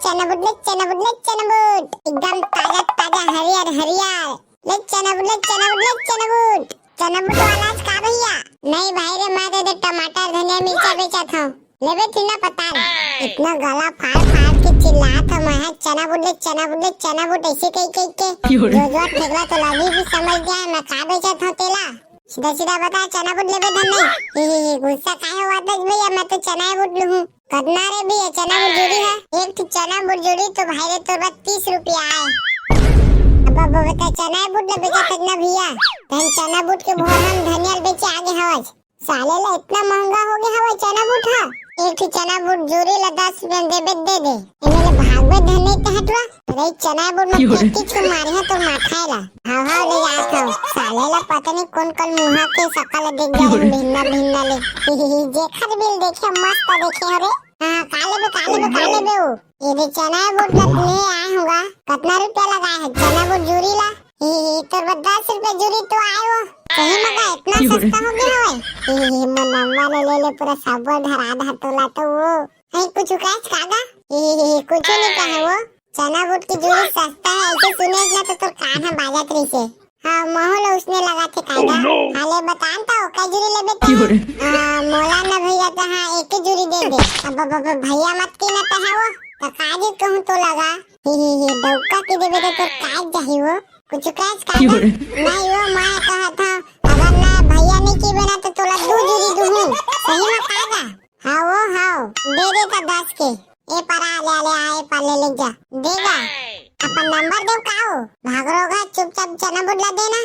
चना बूट ले चना बूट ले चना बूट एकदम ताजा ताजा हरियर हरियर ले चना बूट ले चना बूट ले चना बूट। चना बूट वाला का भैया? नहीं भाई रे, मैं तो टमाटर धनिया मिर्चा बेचा था। लेबे थी ना पता नहीं, इतना गला फाड़ फाड़ के चिल्ला था मैं चना बूट ले चना बूट ले चना बूट ऐसे कह कह के जो जो ठेला तो लगी भी समझ गया मैं का बेचा था तेला। सीधा सीधा बता चना बूट लेबे धन नहीं। गुस्सा काहे हुआ था भैया, मैं तो चना बूट लूं करना रे भैया। चना बूट जोड़ी है एक चना बूट जोड़ी तो भाई रे तो 30 रुपया आए। अब बता चना बूट ले बेचा था ना भैया, तन चना बूट के भोर हम धनिया बेचे आगे हवज साले ला इतना महंगा हो गया हवा चना बूट है। एक चना बूट जोड़ी ला 10 रुपया देबे दे दे इने भागवे धने तहटवा रे चना बूट में किच को मारे है तो माथा ला हां हां ले जात हो साले ला पता नहीं कौन कल मुंह के सकल देख गया भिन्ना भिन्ना ले जे खर बिल देखे मस्त देखे रे। हां काले बे ये चना बूट ले आए होगा कितना रुपया लगा है चना बूट जोड़ी ला? तो 10 रुपए जोड़ी तो आयो सही मगा इतना सस्ता हो गया है। मनवा ले पूरा साबुन धरा धा तोला तो वो है कुछ कैच कागा कुछ नहीं कहा वो चना बूट की जोड़ी सस्ता है ऐसे सुने ना तो तोर कान है बाजात रही से। हां मोहल उसने लगा थे कायदा हाले बतान था का जोड़ी लेबे तो मोला ना भैया तो हां एक ही जोड़ी दे दे। अब भैया मत की ना तो है वो तो काजी कहूं तो लगा दौका के देबे तो तोर काज जाही वो कुछ कैच कागा नहीं वो मैं कहा था अगर ना भैया ने की बना तो तोला 2 जोड़ी दूं सही में कागा। हां दे दे का 10 के ए परा ले आए पाले ले जा देगा अपन नंबर दे काओ भाग रोगा चुपचाप चना बुडला देना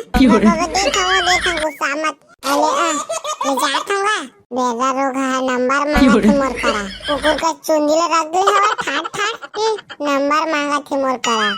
देखो गुस्सा मत अले ले जात होगा बेगा रोगा नंबर मांगा थे मोर करा कुकुर का चुंदी ले रख दे हवा ठाट ठाट नंबर मांगा थे मोर करा।